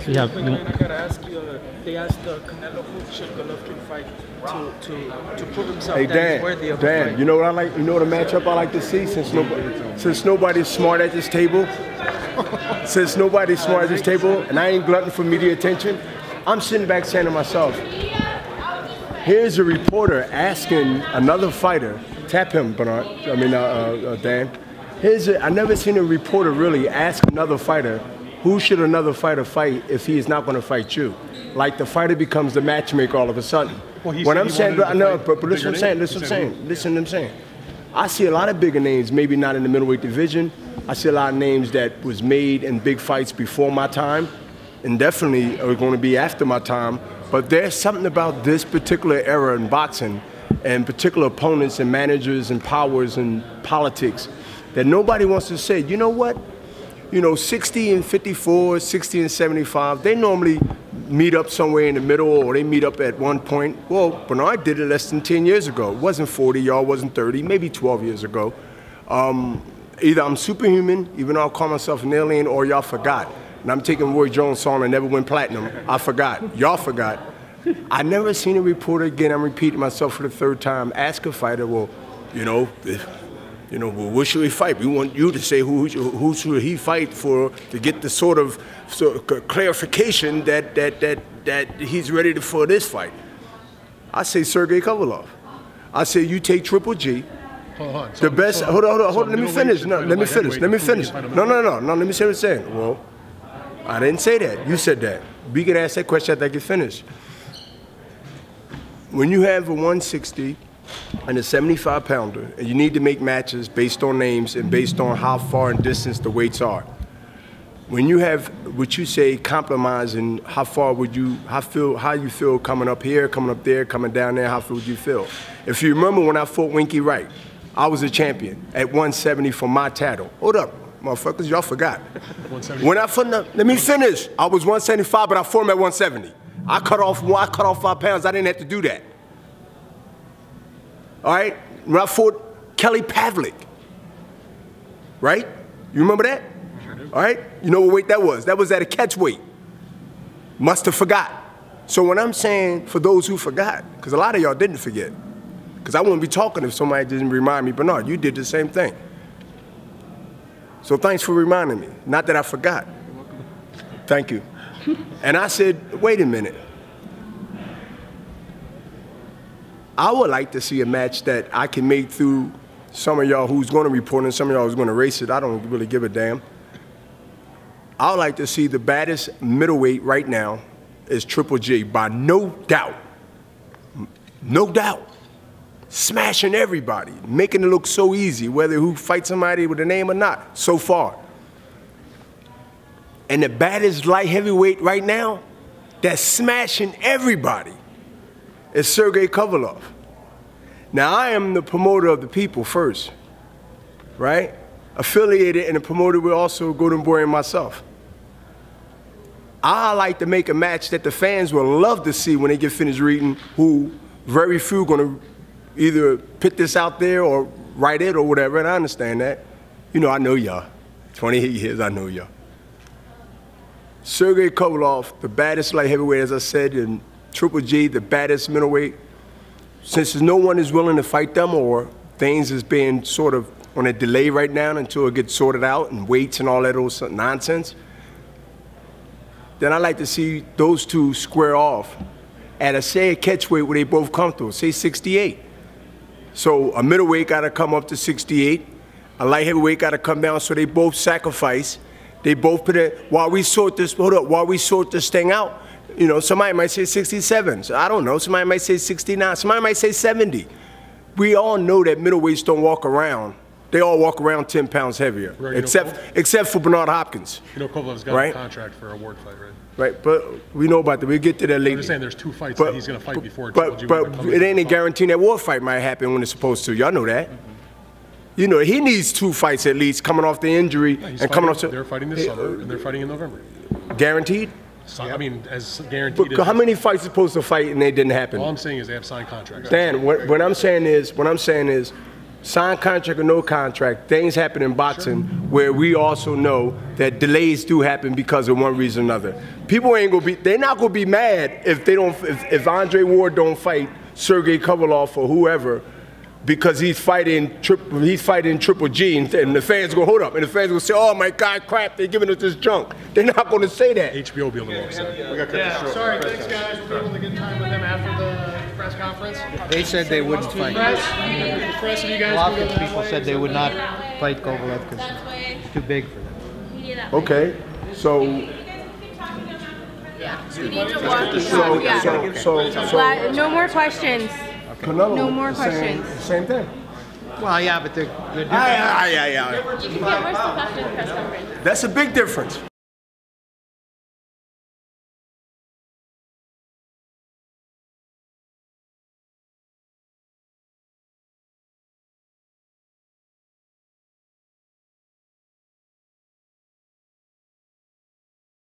Yeah. I gotta ask you. They asked Canelo who should Golovkin fight to prove himself that he's worthy of a fight. You know what I like? You know the matchup I like to see since nobody's smart at this table. Since nobody's smart at this table, and I ain't glutton for media attention, I'm sitting back saying to myself, here's a reporter asking another fighter, tap him, Bernard. I mean, Dan. I never seen a reporter really ask another fighter, who should another fighter fight if he is not going to fight you? Like the fighter becomes the matchmaker all of a sudden. Well, when I'm saying, no, but listen what I'm saying. I see a lot of bigger names, maybe not in the middleweight division. I see a lot of names that was made in big fights before my time, and definitely are going to be after my time. But there's something about this particular era in boxing, and particular opponents and managers and powers and politics, that nobody wants to say, you know what? 60 and 54, 60 and 75, they normally meet up somewhere in the middle, or they meet up at one point. Well, Bernard did it less than 10 years ago. It wasn't 40, y'all wasn't 30, maybe 12 years ago. Either I'm superhuman, even though I call myself an alien, or y'all forgot. And I'm taking Roy Jones' song and never went platinum. I forgot. Y'all forgot. I never seen a reporter, again, I'm repeating myself for the third time, ask a fighter, well, well, what should he fight? We want you to say who should he fight for, to get the sort of clarification that he's ready for this fight. I say Sergey Kovalev. I say you take Triple G. Hold on. The best. Hold on. Let me finish. No, let me finish. Let me finish. No. Let me say what I'm saying. Well, I didn't say that. You said that. We could ask that question after I get finished. When you have a 160 and a 75-pounder, and you need to make matches based on names and based on how far in distance the weights are. When you have what you say compromising, how you feel coming up here, coming up there, coming down there, how would you feel? If you remember when I fought Winky Wright, I was a champion at 170 for my title. Hold up, motherfuckers, y'all forgot. When I fought, let me finish. I was 175, but I fought him at 170. I cut off 5 pounds. I didn't have to do that. All right? When I fought Kelly Pavlik, right? You remember that? Sure do. All right? You know what weight that was? That was at a catch weight. Must have forgot. So when I'm saying for those who forgot, because a lot of y'all didn't forget, because I wouldn't be talking if somebody didn't remind me, Bernard, you did the same thing. So thanks for reminding me. Not that I forgot. You're welcome. Thank you. And I said, wait a minute. I would like to see a match that I can make through some of y'all who's going to report and some of y'all who's going to race it. I don't really give a damn. I would like to see the baddest middleweight right now is Triple G, by no doubt. No doubt. Smashing everybody, making it look so easy, whether who fights somebody with a name or not, so far. And the baddest light heavyweight right now that's smashing everybody is Sergey Kovalev. Now, I am the promoter of the people first, right? Affiliated and a promoter with also Golden Boy and myself. I like to make a match that the fans will love to see when they get finished reading, who very few going to either put this out there or write it or whatever, and I understand that. I know y'all. 28 years, I know y'all. Sergey Kovalev, the baddest light heavyweight, as I said, and Triple G, the baddest middleweight. Since no one is willing to fight them, or things is being sort of on a delay right now until it gets sorted out and weights and all that old nonsense, then I like to see those two square off at a catch weight where they both comfortable, say 68. So a middleweight got to come up to 68, a light heavyweight got to come down, so they both sacrifice. They both put it, while we sort this thing out, somebody might say 67. So I don't know. Somebody might say 69. Somebody might say 70. We all know that middleweights don't walk around. They all walk around 10 pounds heavier, right, except for Bernard Hopkins. Kovalev's got a contract for a ward fight, right? Right, but we know about that. We'll get to that later. I'm just saying there's 2 fights that he's going to fight before. But it ain't a guarantee that war fight might happen when it's supposed to. Y'all know that. He needs 2 fights at least coming off the injury and coming off. They're fighting this summer and they're fighting in November. Guaranteed? So, I mean, as guaranteed. But how many fights are supposed to fight and they didn't happen? All I'm saying is they have signed contracts. Dan, what I'm saying is, sign contract or no contract, things happen in boxing where we also know that delays do happen because of one reason or another. People ain't gonna be, they're not gonna be mad if they don't, if Andre Ward don't fight Sergey Kovalev or whoever, because he's fighting Triple G, and the fans go, hold up, and the fans will say, oh my God, crap, they're giving us this junk. They're not going to say that. HBO will be a little upset. Sorry, thanks guys. We'll be able to get time with them after the press conference. They said they wouldn't fight. A lot of people said they would not fight Kovalev because it's too big for them. Okay, so... We need to walk. So No more questions. Canelo, No more questions. Same thing. Well, yeah, but they're different. Yeah. You can get more stuff after the press conference. That's a big difference.